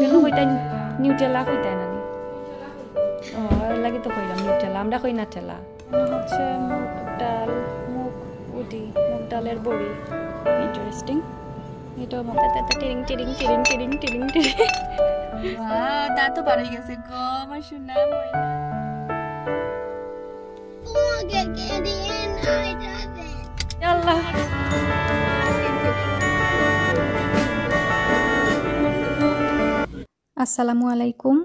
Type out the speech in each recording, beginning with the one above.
আগে no কইতাই Nutella কইতাই নানি ও লাগি তো কইলাম নিউটেলা আমরা কই না টেলা হচ্ছে মুগ ডালের বড়ি ইন্টারেস্টিং এটা মতে টিরিং টিরিং টিরিং টিরিং টিরিং টিরিং ওয়াও দাঁত বার হয়ে গেছে গো আমার সোনা ময়না আল্লাহ আসসালামু আলাইকুম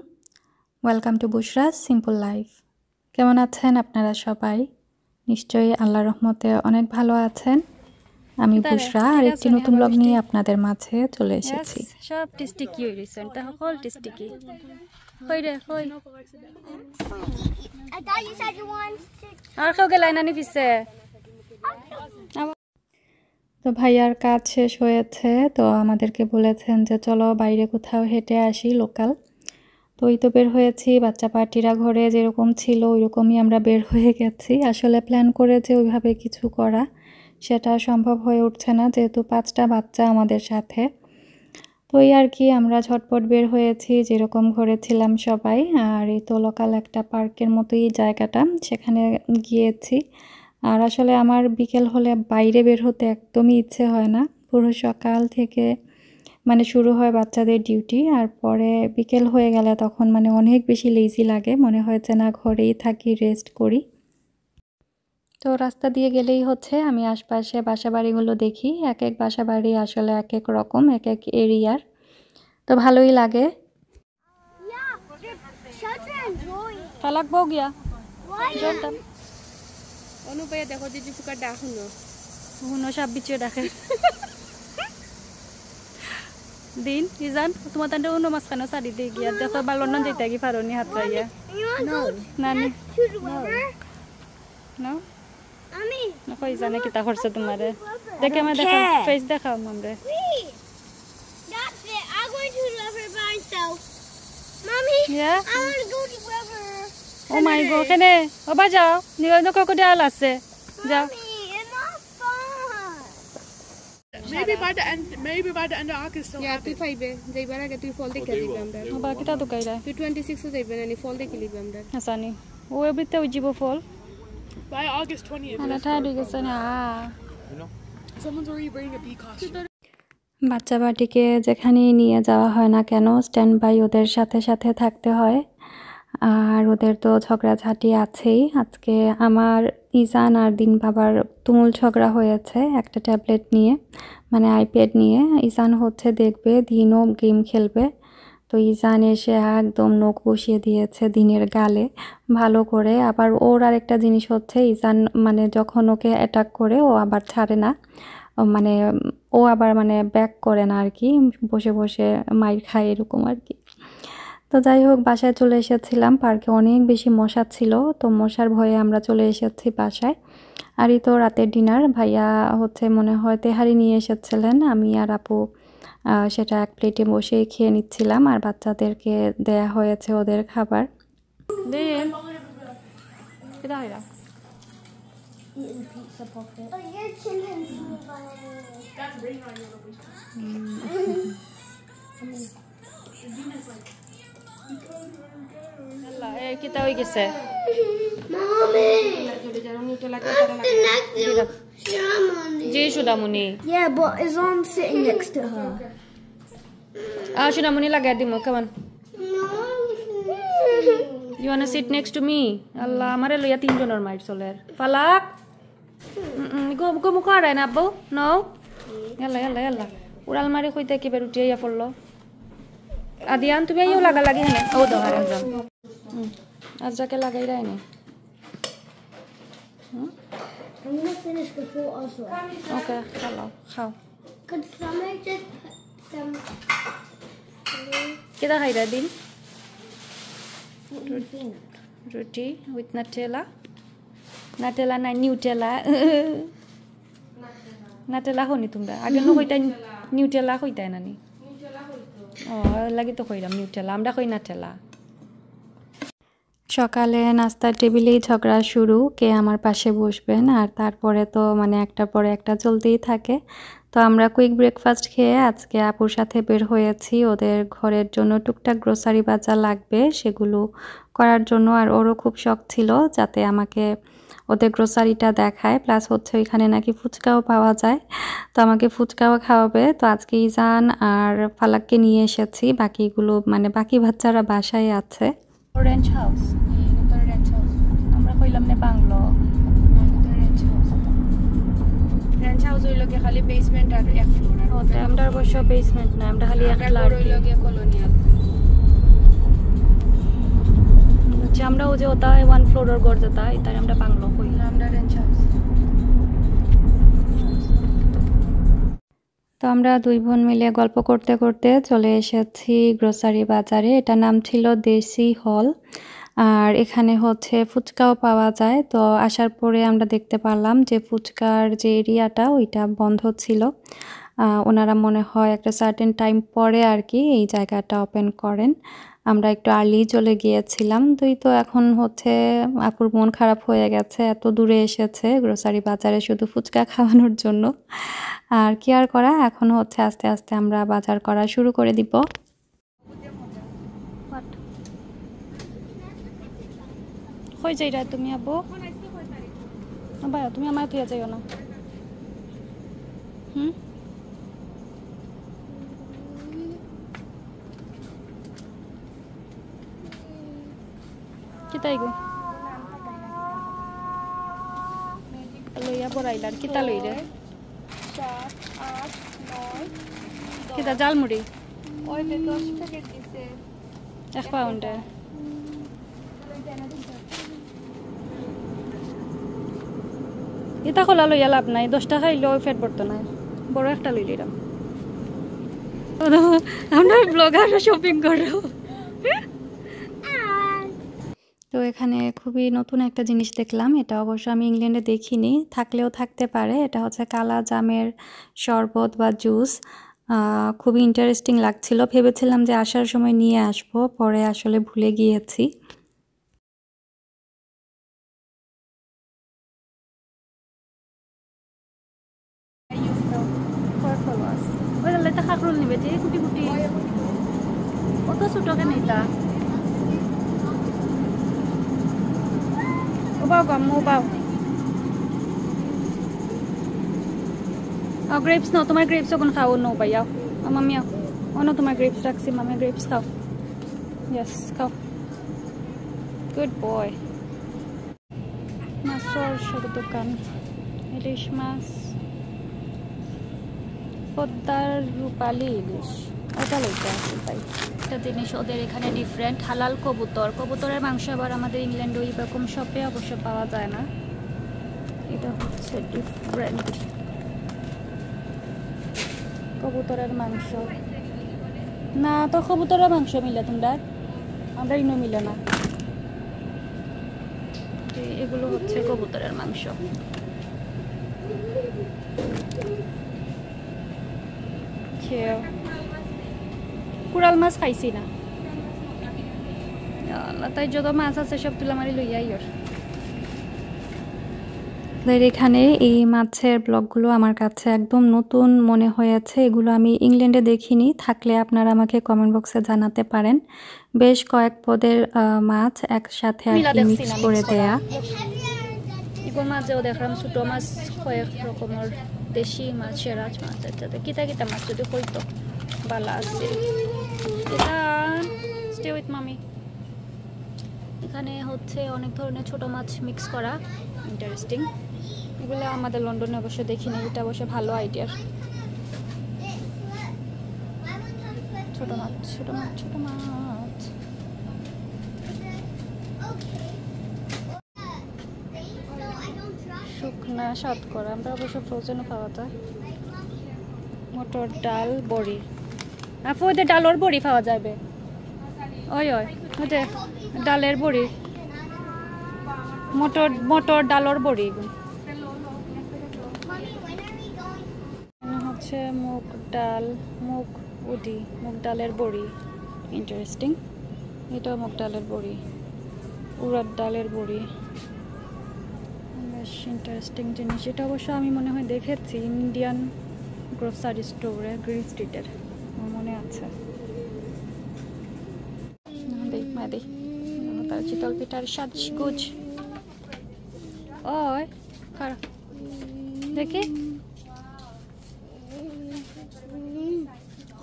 ওয়েলকাম টু বুশরাস সিম্পল লাইফ কেমন আছেন আপনারা সবাই নিশ্চয়ই আল্লাহর রহমতে অনেক ভালো আছেন আমি বুশরা আর একটি নতুন ব্লগ নিয়ে আপনাদের মাঝে চলে এসেছি সব টিস্টিকি হইছে তা সকল টিস্টিকি কই রে কই আর কেউ গেলাই নানি পিছে তো ভাইয়ার কাজ শেষ হয়েছে তো আমাদেরকে বলেছেন যে চলো বাইরে কোথাও হেঁটে আসি লোকাল তো এই তো বের হয়েছি বাচ্চা পার্টিরা ঘরে যেরকম ছিল ওইরকমই আমরা বের হয়ে গেছি আসলে প্ল্যান করে যে ওইভাবে কিছু করা সেটা সম্ভব হয়ে উঠছে না যেহেতু 5টা বাচ্চা আমাদের সাথে তো এই আর কি আমরা ঝটপট বের হয়েছি যেরকম ঘরে ছিলাম সবাই আর এই তো লোকাল একটা পার্কের মতোই জায়গাটা সেখানে গিয়েছি আর আসলে আমার বিকেল হলে বাইরে বের হতে একদমই ইচ্ছে হয় না পুরো সকাল থেকে মানে শুরু হয় বাচ্চাদের ডিউটি আর পরে বিকেল হয়ে গেলে তখন মানে অনেক বেশি লেজি লাগে মনে হয় যে না ঘরেই থাকি রেস্ট করি তো রাস্তা দিয়ে গেলেই হচ্ছে আমি আশপাশে বাসাবাড়িগুলো দেখি এক এক বাসাবাড়ি আসলে এক এক রকম এক এক এরিয়ার তো ভালোই লাগে ফালাক বউ গিয়া জলটা অনুপায় দেখো দিদি ফুকার ডাক শুনো শুনো সব বিচে ডাকে দিন ইজান তোমার তান্ডে অন্য মাঝখানে সারি দিয়ে গিয়া দেখো বা লন্ডন যেতে গিয়ে পারোনি হাত পাইয়া নানি না আমি না কই জানে কিতা করছে তোমারে দেখে আমার দেখা ফেস দেখাও মামরে That's it. I'm going to the river by myself. Mommy, Yeah? I want to go to the river. ও মাই গড কেনে ও বা যাও নিও ন ক্রোকোডাইল আছে যাও Mommy, it's not fun. Maybe by the end of August. Yeah, তুই পাইবে যাইবার আগে তুই ফল দেখে দিবি আমরা ও বা কিতা দোকাইরা তুই 26 এ যাইবে না ফল দেখে লিবি আমরা হাসানি ও এবিতে উজিব ফল By August 20th. আনা ঠাই দিকে না Someone's already bringing a bee costume. বাচ্চা বাটিকে যেখানে নিয়ে যাওয়া হয় না কেন স্ট্যান্ড বাই ওদের সাথে সাথে থাকতে হয় আর ওদের তো ঝগড়াঝাটি আছেই আজকে আমার ইজান আর দিন বাবার তুমুল ঝগড়া হয়েছে একটা ট্যাবলেট নিয়ে মানে আইপ্যাড নিয়ে ইজান হচ্ছে দেখবে দিনও গেম খেলবে তো ইজান এসে একদম নখ বসিয়ে দিয়েছে দিনের গালে ভালো করে আবার ওর আরেকটা জিনিস হচ্ছে ইজান মানে যখন ওকে অ্যাটাক করে ও আবার ছাড়ে না মানে ও আবার মানে ব্যাক করে না আর কি বসে বসে মাইর খায় এরকম আর কি তো যাই হোক বাসায় চলে এসেছিলাম পার্কে অনেক বেশি মশা ছিল তো মশার ভয়ে আমরা চলে এসেছি বাসায় আর এই তো রাতের ডিনার ভাইয়া হচ্ছে মনে হয় তেহারি নিয়ে এসেছিলেন আমি আর আপু সেটা এক প্লেটে বসেই খেয়ে নিচ্ছিলাম আর বাচ্চাদেরকে দেয়া হয়েছে ওদের খাবার Eating pizza puppet. Oh, you're chilling. That's raining on you. আল্লাহ এই কিতা হই গেছে Mommy. G সুদামুনি Yeah, but is on sitting next to her. সুদামুনি লাগাই দিমু কেমন No. You wanna sit next to me? Allah, amare loya 3 joner mair soler. Falak. Go muko aray na abbo? No. Yalla. Ural mari koite ki ber utiya follo. Adian tumi ayo laga lagi hene. O do har ekdom. Azrake lagai rai ne. I'm gonna finish before also. Okay, khao. Could someone just put some? Kita khaira din? What do you think? Roti with Nutella. Nutella na Nutella. Nutella honi তোমরা আগে no কইতা Nutella কইতা নানি Nutella হইতো ও লাগি তো কইরাম Nutella আমরা কই Nutella সকালে নাস্তার টেবিলেই ঝগড়া শুরু, কে আমার পাশে বসবেন, আর তারপরে তো মানে একটার পরে একটা চলতেই থাকে। তো আমরা কুইক ব্রেকফাস্ট খেয়ে আজকে আপুর সাথে বের হয়েছি ওদের ঘরের জন্য টুকটাক গ্রোসারি বাজার লাগবে সেগুলো করার জন্য। আর ওরও খুব শখ ছিল যাতে আমাকে ওদের গ্রোসারিটা দেখায়, প্লাস হচ্ছে ওইখানে নাকি ফুচকাও পাওয়া যায়, তো আমাকে ফুচকাও খাওয়াবে। তো আজকে ইজান আর ফালাককে নিয়ে এসেছি, বাকিগুলো মানে বাকি বাচ্চারা বাসায় আছে। রেঞ্চ হাউস আমরা কইলাম না বাংলো রেন্ট হাউস হইল কি খালি বেসমেন্ট আর এক ফ্লোর আর ওতে আমরা অবশ্য বেসমেন্ট না, আমরা খালি একলা আর হইল কি কলোনিয়াল। কি আমরা ও যে ওটা 1 ফ্লোরের ঘর যেটা এটা আমরা বাংলো কইলাম। আমরা রেন্ট হাউস। তো আমরা দুই বোন মিলে গল্প করতে করতে চলে এসেছি গ্রোসারি বাজারে। এটা নাম ছিল দেশি হল, আর এখানে হচ্ছে ফুচকাও পাওয়া যায়। তো আসার পরে আমরা দেখতে পারলাম যে ফুচকার যে এরিয়াটা ওইটা বন্ধ ছিল। ওনারা মনে হয় একটা সার্টেন টাইম পরে আর কি এই জায়গাটা ওপেন করেন। আমরা একটু আর্লি চলে গিয়েছিলাম। তো এখন হচ্ছে আপুর মন খারাপ হয়ে গেছে, এত দূরে এসেছে গ্রোসারি বাজারে শুধু ফুচকা খাওয়ানোর জন্য। আর কি আর করা, এখন হচ্ছে আস্তে আস্তে আমরা বাজার করা শুরু করে দিব। কই যাইরা তুমি আব্বু? ভাই তুমি আমার থিয়া যাইও না। কিতাই গো লইয়া পড়াইলার কিতা লই রে? 7, 8, 9, কিতা জালমুড়ি ওই যে 10 প্যাকেট দিছে 1 পাউন্ডে। এটা খোলা লইয়া লাভ নাই, 10 টাকা খাইলেও ফেট পড়তো না, বড় একটা লই লিলাম। আমরা ব্লগার শপিং করো। তো এখানে খুবই নতুন একটা জিনিস দেখলাম, এটা অবশ্য আমি ইংল্যান্ডে দেখিনি, থাকলেও থাকতে পারে। এটা হচ্ছে কালা জামের শরবত বা জুস। খুবই ইন্টারেস্টিং লাগছিল, ভেবেছিলাম যে আসার সময় নিয়ে আসবো, পরে আসলে ভুলে গিয়েছি। কত ছোট কেন এটা? বাও গাম্মু বাও। গ্রেপস নাও, তোমার গ্রেপস ওখানে খাও। নো ভাইয়া মামি আও, ও না তোমার গ্রেপস রাখছি, মামি গ্রেপস খাও। ইয়েস খাও, গুড বয়। মাছের সব দোকান, ইলিশ মাছ, পদ্মার রূপালী ইলিশ, ওটা লইতে আসি তাই। একটা জিনিস ওদের এখানে ডিফারেন্ট, হালাল কবুতর। কবুতরের মাংস আবার আমাদের ইংল্যান্ডে ওই রকম শপে অবশ্য পাওয়া যায় না, এটা হচ্ছে ডিফারেন্ট কবুতরের মাংস। না তো কবুতরের মাংস মিলে তোমরা, আমরা ইনো মিলে না। এগুলো হচ্ছে কবুতরের মাংস। কুড়াল মাছ খাইছি না, তাই যত মাছ আছে সব তুলা মারি লইয়া ইয়র। এখানে এই মাছের ব্লগগুলো আমার কাছে একদম নতুন মনে হয়েছে, এগুলো আমি ইংল্যান্ডে দেখিনি, থাকলে আপনারা আমাকে কমেন্ট বক্সে জানাতে পারেন। বেশ কয়েক পদের মাছ একসাথে আর কি মিক্স করে দেয়া। এগুলোর মাঝেও দেখলাম ছোট মাছ কয়েক রকমের, দেশি মাছ, সেরাজ মাছ, ইত্যাদি কিতা কিতা মাছ যদি হইতো ভালো আছে। এটা স্টে উইথ মামি। এখানে হচ্ছে অনেক ধরনের ছোট মাছ মিক্স করা, ইন্টারেস্টিং। এগুলো আমাদের লন্ডনে অবশ্য দেখিনি, এটা অবশ্য ভালো আইডিয়ার। ছোট মাছ ছোট মাছ ছোট মাছ। শুকনা শতকরা, আমরা অবশ্য ফ্রোজেনও পাওয়া যায়। মটর ডাল বড়ি, আপু ওদের ডালের বড়ি পাওয়া যাবে। ওই ওই ওদের ডালের বড়ি, মটর মটর ডালের বড়ি হচ্ছে মুগ ডাল, মুগ উডি, মুগ ডালের বড়ি, ইন্টারেস্টিং। এটাও মুগ ডালের বড়ি। উড়ার ডালের বড়ি, বেশ ইন্টারেস্টিং জিনিস। এটা অবশ্য আমি মনে হয় দেখেছি ইন্ডিয়ান গ্রোসারি স্টোরে, গ্রিন স্ট্রিটের, আমার মনে আছে। দেখ মাদি তার চিতল পিঠার সাজগুজ। ওই খারাপ দেখি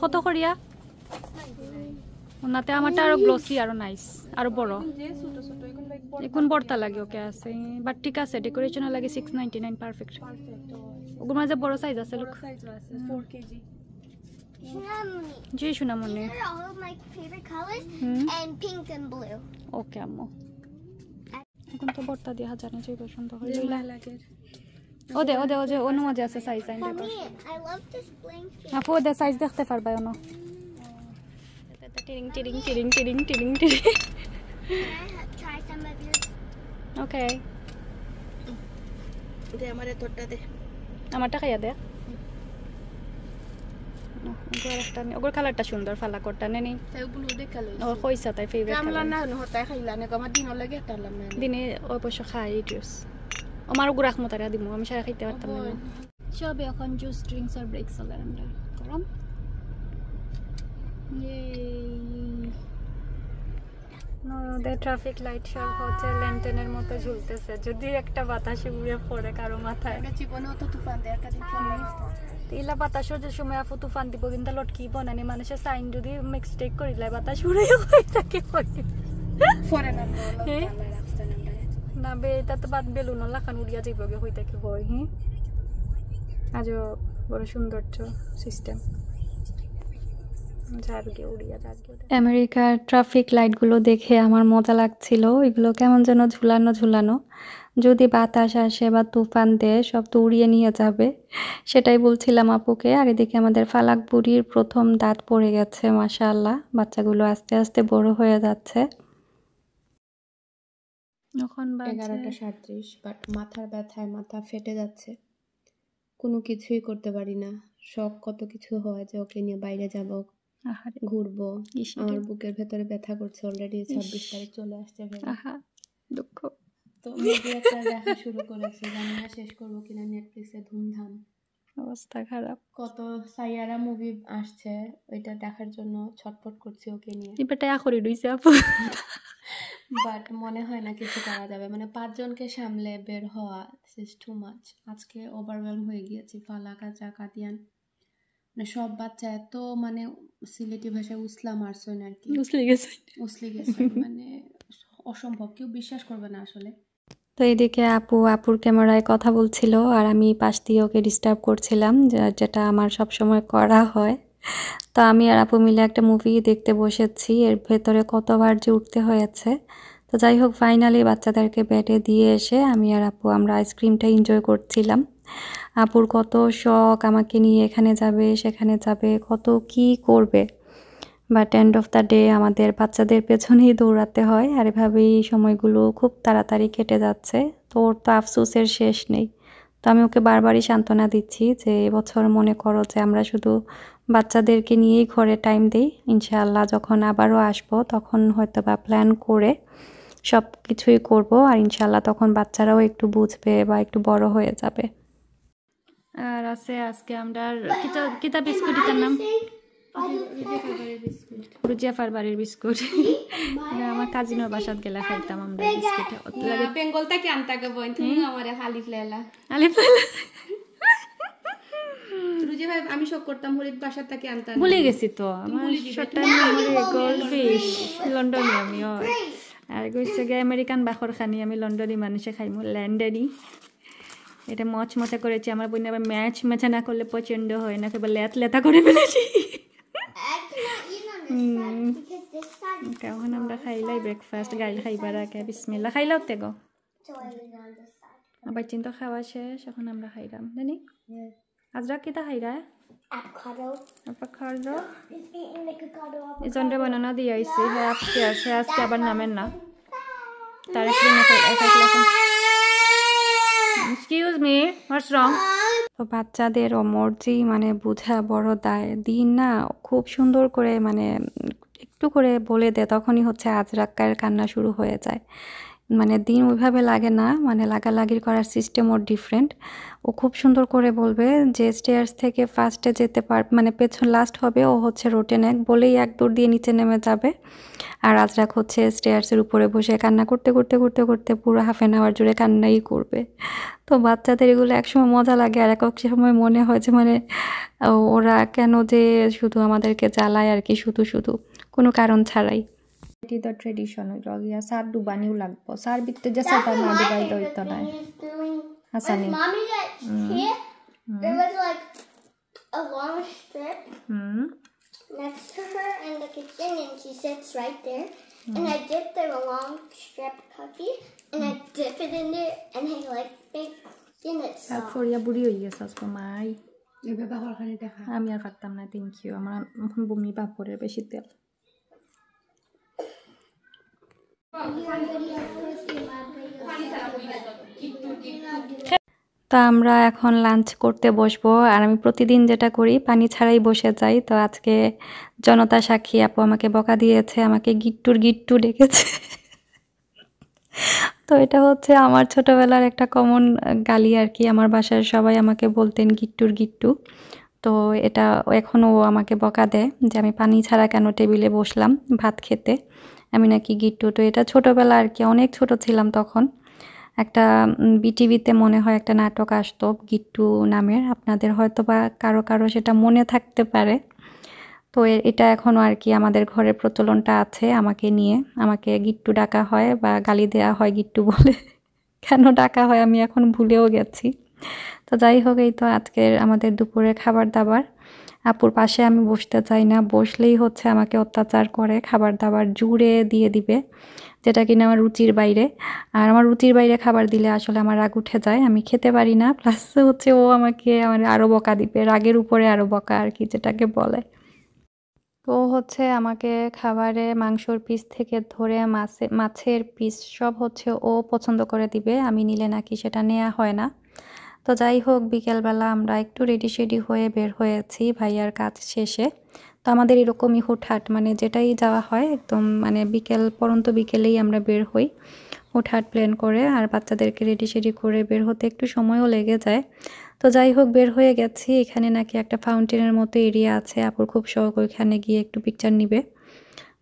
কত করিয়া। ওনাতে আমারটা আরো গ্লসি, আরো নাইস, আরো বড়। এখন বড়টা লাগে ওকে আছে, বাট ঠিক আছে ডেকোরেশনের লাগে 699 পারফেক্ট। ওগুলোর মাঝে বড় সাইজ আছে, লোক 4 kg. G Sonamoni. These are all of my favorite colors, and pink and blue. ওকে আম্মু, এখন তো বড়টা দিয়ে জানি যে পছন্দ হয়। ও দে ও দে ও যে অন্য মাঝে আছে সাইজ আইন দেব। Mommy, I love this blanket. আপু দে সাইজ দেখতে পারবা অন্য। টিরিং টিরিং টিরিং টিরিং টিরিং টিরিং। Can I try some of yours? ওকে দে আমারে তোরটা দে। আমারটা খাইয়া দে। ওগুলোর কালারটা সুন্দর, ফালা করটা নেনি। তাই ব্লু দে কালার। ও কইসা তাই ফেভারিট কামলা কালার। না হতা খাইলা না আমার দিন লাগে তালাম না। দিনে অবশ্য খাই জুস। আমার গুড়াখ মতারা দিমু, আমি সারা খাইতে পারতাম না। সব এখন জুস ড্রিঙ্কস আর ব্রেক চলে আমরা গরম। নদের ট্রাফিক লাইট সব হচ্ছে ল্যান্টেনের মতো ঝুলতেছে, যদি একটা বাতাসে উড়ে পড়ে কারো মাথায়। এটা জীবনে তো তুফান দেয় একটা দিন ফোনে। তিলা বাতাসের যে সময় আপু তুফান দিব কিন্তু লটকি বনানি মানুষের সাইন যদি মিক্সটেক করিলে বাতাস উড়ে হয়ে থাকে ফোনে না না বে, এটা তো বাদ বেলুন লাখান উড়িয়া যাইবগে হই থাকে হয়। হ্যাঁ আজও বড় সৌন্দর্য সিস্টেম। আমেরিকার ট্রাফিক লাইটগুলো দেখে আমার মজা লাগছিল, এগুলো কেমন যেন ঝুলানো ঝুলানো, যদি বাতাস আসে বা তুফান দেয় সব তো উড়িয়ে নিয়ে যাবে, সেটাই বলছিলাম আপুকে। আর এদিকে আমাদের ফালাক বুড়ির প্রথম দাঁত পড়ে গেছে, মাশাআল্লাহ বাচ্চাগুলো আস্তে আস্তে বড় হয়ে যাচ্ছে। এখন 11:37, বাট মাথার ব্যথায় মাথা ফেটে যাচ্ছে, কোনো কিছুই করতে পারি না। শখ কত কিছু হয় যে ওকে নিয়ে বাইরে যাব, ঘুরবো। আমার বুকের ভেতরে ব্যথা করছে, অলরেডি 26 তারিখ চলে আসছে। দুঃখ। তো মুভি একটা দেখা শুরু করেছে, জানি না শেষ করবো কিনা। নেটফ্লিক্সে ধুমধাম, অবস্থা খারাপ। কত সাইয়ারা মুভি আসছে, ওইটা দেখার জন্য ছটফট করছি ওকে নিয়ে। এবারটা করে রইছে আপু, বাট মনে হয় না কিছু করা যাবে। মানে 5 জনকে সামলে বের হওয়া ইজ টু মাচ। আজকে ওভারওয়েলম হয়ে গিয়েছি। ফালাকা কাদিয়ান মানে সব বাচ্চা এত মানে সিলেটি ভাষায় উসলা মারছেন আর কি, উসলি গেছে মানে অসম্ভব, কেউ বিশ্বাস করবে না আসলে। তো এদিকে আপুর ক্যামেরায় কথা বলছিল আর আমি পাশ দিয়ে ওকে ডিস্টার্ব করছিলাম, যেটা আমার সব সময় করা হয়। তো আমি আর আপু মিলে একটা মুভি দেখতে বসেছি, এর ভেতরে কতবার যে উঠতে হয়েছে। তো যাই হোক ফাইনালি বাচ্চাদেরকে বেডে দিয়ে এসে আমি আর আপু আমরা আইসক্রিমটা এনজয় করছিলাম। আপুর কত শখ আমাকে নিয়ে এখানে যাবে সেখানে যাবে, কত কি করবে, but end of the day আমাদের বাচ্চাদের পেছনেই দৌড়াতে হয়। আর এভাবেই সময়গুলো খুব তাড়াতাড়ি কেটে যাচ্ছে। তো ওর তো আফসোসের শেষ নেই। তো আমি ওকে বারবারই সান্ত্বনা দিচ্ছি যে এবছর মনে করো যে আমরা শুধু বাচ্চাদেরকে নিয়েই ঘরে টাইম দিই, ইনশাআল্লাহ যখন আবারও আসবো তখন হয়তো বা প্ল্যান করে সব কিছুই করবো, আর ইনশাআল্লাহ তখন বাচ্চারাও একটু বুঝবে বা একটু বড় হয়ে যাবে। আর আছে আজকে আমরা কিতা বিস্কুট, এটার নাম রুজিয়া ফারবারির বিস্কুট। আমার কাজিনের বাসাত গেলে খাইতাম আমরা বিস্কুট। বেঙ্গল থেকে আনতাকে বই তুমি আমারে আলিফ লাইলা রুজিয়া ভাই আমি শখ করতাম হরিদ বাসার থেকে আনতাম, ভুলে গেছি তো আমার শর্ট টাইম মেমরি গোল্ডফিশ লন্ডনে আমি আর কইছে গে আমেরিকান বাখর খানি আমি লন্ডনি মানুষে খাইমু ল্যান্ডারি। এটা মচমচা করেছি, আমার বোন আবার ম্যাচ মেচা না করলে পছন্দ হয় না, কেবল লেতা করে ফেলেছি। এখন আমরা খাইলাই ব্রেকফাস্ট, গাইল খাইবার আগে বিসমিল্লাহ খাইলাও তে গো। আবার চিন্তা খাওয়া শেষ, এখন আমরা খাইলাম জানি। আজরা কিতা খাইরা avocado এই জন্ডে বানানা দিয়ে আইছি। হ্যাঁ আজকে আবার নামেন না তার এক্সকিউজ মি হোয়াটস রং। তো বাচ্চাদের মর্জি মানে বোঝা বড় দায়। দিন না খুব সুন্দর করে মানে একটু একটু করে বলে দেয় তখনই হচ্ছে আজরাক্কার কান্না শুরু হয়ে যায়। মানে দিন ওইভাবে লাগে না, মানে লাগালাগির করার সিস্টেম ওর ডিফারেন্ট। ও খুব সুন্দর করে বলবে যে স্টেয়ার্স থেকে ফার্স্টে যেতে মানে পেছন লাস্ট হবে, ও হচ্ছে রোটেন 1 বলেই এক দৌড় দিয়ে নিচে নেমে যাবে। আর আজরাক হচ্ছে স্টেয়ার্সের উপরে বসে কান্না করতে করতে করতে করতে পুরো হাফ অ্যান আওয়ার জুড়ে কান্নাই করবে। তো বাচ্চাদের এগুলো একসময় মজা লাগে, আর এক সময় মনে হয় যে মানে ওরা কেন যে শুধু আমাদেরকে জ্বালায় আর কি, শুধু শুধু কোনো কারণ ছাড়াই। এটি তো ট্রেডিশন হইল গিয়া সার দুবানিও লাগবো, সার বিত্তে যে সার না দুবাই লইতো না Hasani. Mommy got here, there was like a long strip next to her in the kitchen, and she sits right there. And I dip the long strip cookie, and I dip it in there, and I like bake in it. তারপর ইয়া বুড়ি হয়ে গেছে আজকে মাই, এভাবে হরখানি দেখা আমি আর পারতাম না। থ্যাংক ইউ, আমার বমি বাপরের বেশি তেল। তো আমরা এখন লাঞ্চ করতে বসবো, আর আমি প্রতিদিন যেটা করি পানি ছাড়াই বসে যাই। তো আজকে জনতা সাক্ষী, আপু আমাকে বকা দিয়েছে, আমাকে গিট্টু ডেকেছে। তো এটা হচ্ছে আমার ছোটবেলার একটা কমন গালি আর কি, আমার বাসার সবাই আমাকে বলতেন গিট্টু। তো এটা এখনও আমাকে বকা দেয় যে আমি পানি ছাড়া কেন টেবিলে বসলাম ভাত খেতে, আমি নাকি গিট্টু। তো এটা ছোটবেলা আর কি, অনেক ছোট ছিলাম তখন। একটা বিটিভিতে মনে হয় একটা নাটক আসতো গিট্টু নামের, আপনাদের হয়তো বা কারো সেটা মনে থাকতে পারে। তো এটা এখনও আর কি আমাদের ঘরে প্রচলনটা আছে, আমাকে নিয়ে আমাকে গিট্টু ডাকা হয় বা গালি দেওয়া হয় গিট্টু বলে। কেন ডাকা হয় আমি এখন ভুলেও গেছি। তো যাই হোক, এই তো আজকের আমাদের দুপুরের খাবার দাবার। আপুর পাশে আমি বসতে চাই না, বসলেই হচ্ছে আমাকে অত্যাচার করে, খাবার দাবার জুড়ে দিয়ে দিবে, যেটা কিনা আমার রুচির বাইরে। আর আমার রুচির বাইরে খাবার দিলে আসলে আমার রাগ উঠে যায়, আমি খেতে পারি না। প্লাস হচ্ছে ও আমাকে আরও বকা দিবে, রাগের উপরে আরও বকা আর কি, যেটাকে বলে। তো হচ্ছে আমাকে খাবারে মাংসর পিস থেকে ধরে মাছের পিস সব হচ্ছে ও পছন্দ করে দিবে, আমি নিলে নাকি সেটা নেওয়া হয় না। তো যাই হোক, বিকেলবেলা আমরা একটু রেডি হয়ে বের হয়েছি ভাইয়ার কাজ শেষে। তো আমাদের এরকমই হুটহাট, মানে যেটাই যাওয়া হয় একদম মানে বিকেলেই আমরা বের হই হুটহাট প্ল্যান করে, আর বাচ্চাদেরকে রেডি করে বের হতে একটু সময়ও লেগে যায়। তো যাই হোক, বের হয়ে গেছি। এখানে নাকি একটা ফাউন্টেনের মতো এরিয়া আছে, আপুর খুব শখ ওইখানে গিয়ে একটু পিকচার নিবে।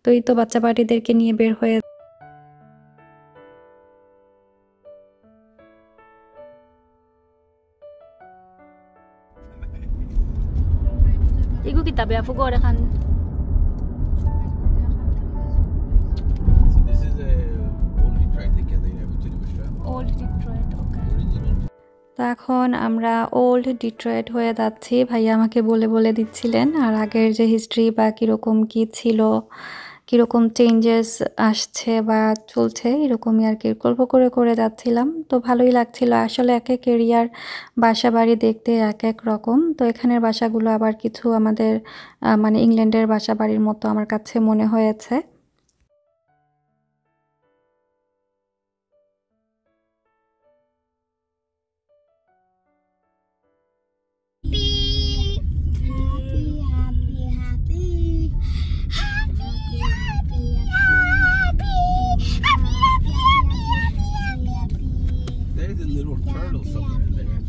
তো এই তো বাচ্চা পার্টিদেরকে নিয়ে বের হয়ে Iku kita be aku go kan. So this is a old Detroit together in Everton, Australia. Old Detroit, okay. Original. তো এখন আমরা ওল্ড ডিট্রয়েট হয়ে যাচ্ছি, ভাইয়া আমাকে বলে দিচ্ছিলেন আর আগের যে হিস্ট্রি বা কীরকম কী ছিল, কীরকম চেঞ্জেস আসছে বা চলছে, এরকমই আর কি গল্প করে যাচ্ছিলাম। তো ভালোই লাগছিল আসলে, এক এরিয়ার বাসা বাড়ি দেখতে এক এক রকম। তো এখানের বাসাগুলো আবার কিছু আমাদের মানে ইংল্যান্ডের বাসা বাড়ির মতো আমার কাছে মনে হয়েছে। There's a little turtle somewhere in there.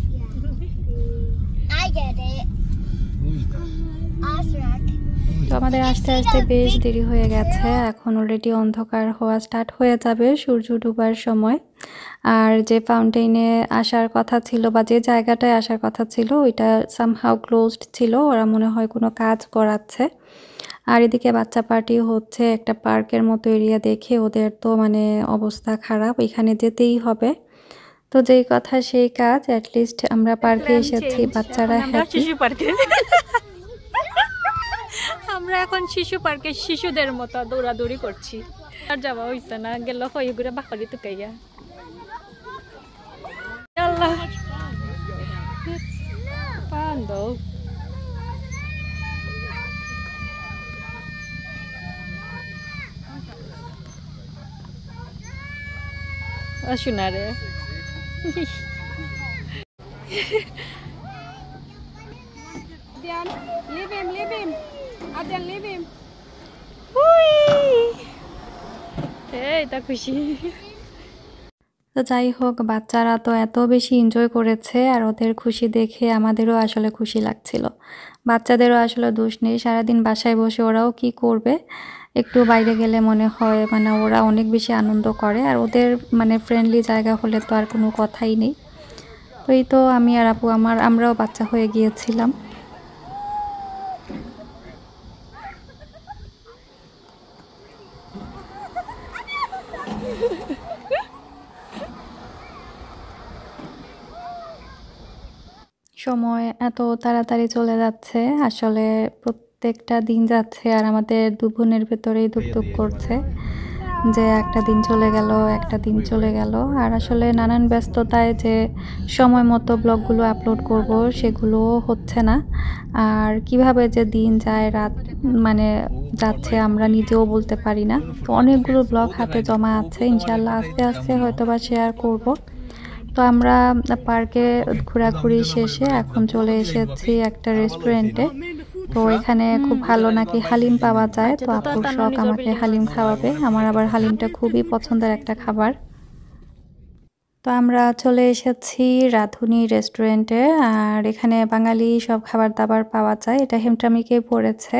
I get it. Who's that? Osrak. তো আমাদের আস্তে আস্তে বেশ দেরি হয়ে গেছে, এখন অলরেডি অন্ধকার হওয়া স্টার্ট হয়ে যাবে সূর্য ডুবার সময়। আর যে ফাউন্টেইনে আসার কথা ছিল বা যে জায়গাটায় আসার কথা ছিল ওইটা সামহাউ ক্লোজড ছিল, ওরা মনে হয় কোনো কাজ করাচ্ছে। আর এদিকে বাচ্চা পার্টি হচ্ছে একটা পার্কের মতো এরিয়া দেখে ওদের তো মানে অবস্থা খারাপ, এখানে যেতেই হবে। তো যেই কথা সেই কাজ, অ্যাটলিস্ট আমরা পার্কে এসেছি, বাচ্চারা হ্যাপি। আমরা এখন শিশু পার্কে শিশুদের মতো দৌড়াদৌড়ি করছি, আর যাওয়া হইছে না, গেল হয়ে ঘুরে বাকরি তুকাইয়া। আল্লাহ পান্ডো শোনারে Leave him. Adrian, leave him. Ui! এটা খুশি। তো যাই হোক, বাচ্চারা তো এত বেশি এনজয় করেছে আর ওদের খুশি দেখে আমাদেরও আসলে খুশি লাগছিল। বাচ্চাদেরও আসলে দোষ নেই, সারাদিন বাসায় বসে ওরাও কি করবে, একটু বাইরে গেলে মনে হয় মানে ওরা অনেক বেশি আনন্দ করে। আর ওদের মানে ফ্রেন্ডলি জায়গা হলে তো আর কোনো কথাই নেই। তো এই তো আমি আর আপু আমরাও বাচ্চা হয়ে গিয়েছিলাম। সময় এত তাড়াতাড়ি চলে যাচ্ছে, আসলে প্রত্যেকটা দিন যাচ্ছে আর আমাদের দু বোনের ভেতরেই ধুকধুক করছে যে একটা দিন চলে গেল, একটা দিন চলে গেল। আর আসলে নানান ব্যস্ততায় যে সময় মতো ব্লগগুলো আপলোড করব সেগুলো হচ্ছে না। আর কিভাবে যে দিন যায় রাত মানে যাচ্ছে আমরা নিজেও বলতে পারি না। তো অনেকগুলো ব্লগ হাতে জমা আছে, ইনশাআল্লাহ আস্তে আস্তে হয়তোবা শেয়ার করব। তো আমরা পার্কে ঘোরাঘুরি শেষে এখন চলে এসেছি একটা রেস্টুরেন্টে। তো এখানে খুব ভালো নাকি হালিম পাওয়া যায়, তো আপুর শখ আমাকে হালিম খাওয়াবে। আমার আবার হালিমটা খুবই পছন্দের একটা খাবার। তো আমরা চলে এসেছি রাঁধুনি রেস্টুরেন্টে, আর এখানে বাঙালি সব খাবার দাবার পাওয়া যায়। এটা হেমটামিকে পড়েছে।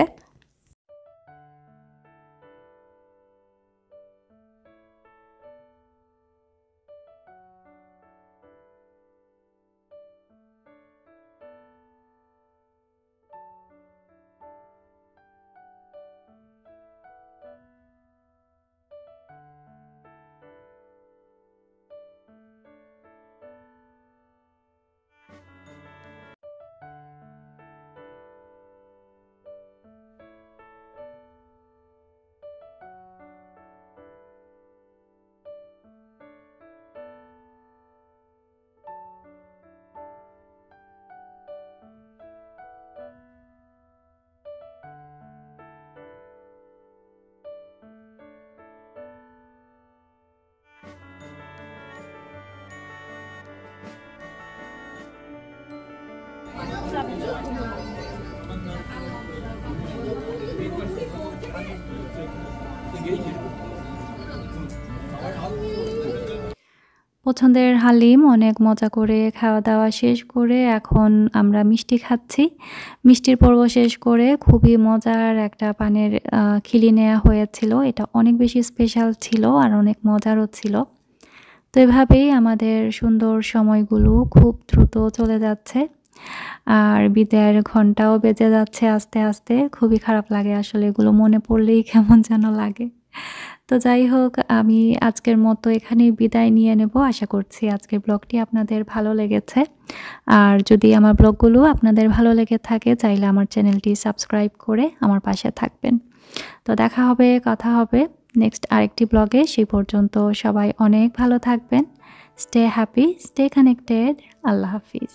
পছন্দের হালিম অনেক মজা করে খাওয়া দাওয়া শেষ করে এখন আমরা মিষ্টি খাচ্ছি। মিষ্টির পর্ব শেষ করে খুবই মজার একটা পানের খিলি নেওয়া হয়েছিল। এটা অনেক বেশি স্পেশাল ছিল আর অনেক মজারও ছিল। তো এভাবেই আমাদের সুন্দর সময়গুলো খুব দ্রুত চলে যাচ্ছে আর বিদায়ের ঘন্টাও বেজে যাচ্ছে আস্তে আস্তে। খুবই খারাপ লাগে আসলে, এগুলো মনে পড়লেই কেমন যেন লাগে। তো যাই হোক, আমি আজকের মতো এখানেই বিদায় নিয়ে নেব। আশা করছি আজকের ব্লগটি আপনাদের ভালো লেগেছে। আর যদি আমার ব্লগগুলো আপনাদের ভালো লেগে থাকে চাইলে আমার চ্যানেলটি সাবস্ক্রাইব করে আমার পাশে থাকবেন। তো দেখা হবে, কথা হবে নেক্সট আরেকটি ব্লগে। সেই পর্যন্ত সবাই অনেক ভালো থাকবেন। Stay happy, stay connected. আল্লাহ হাফিজ।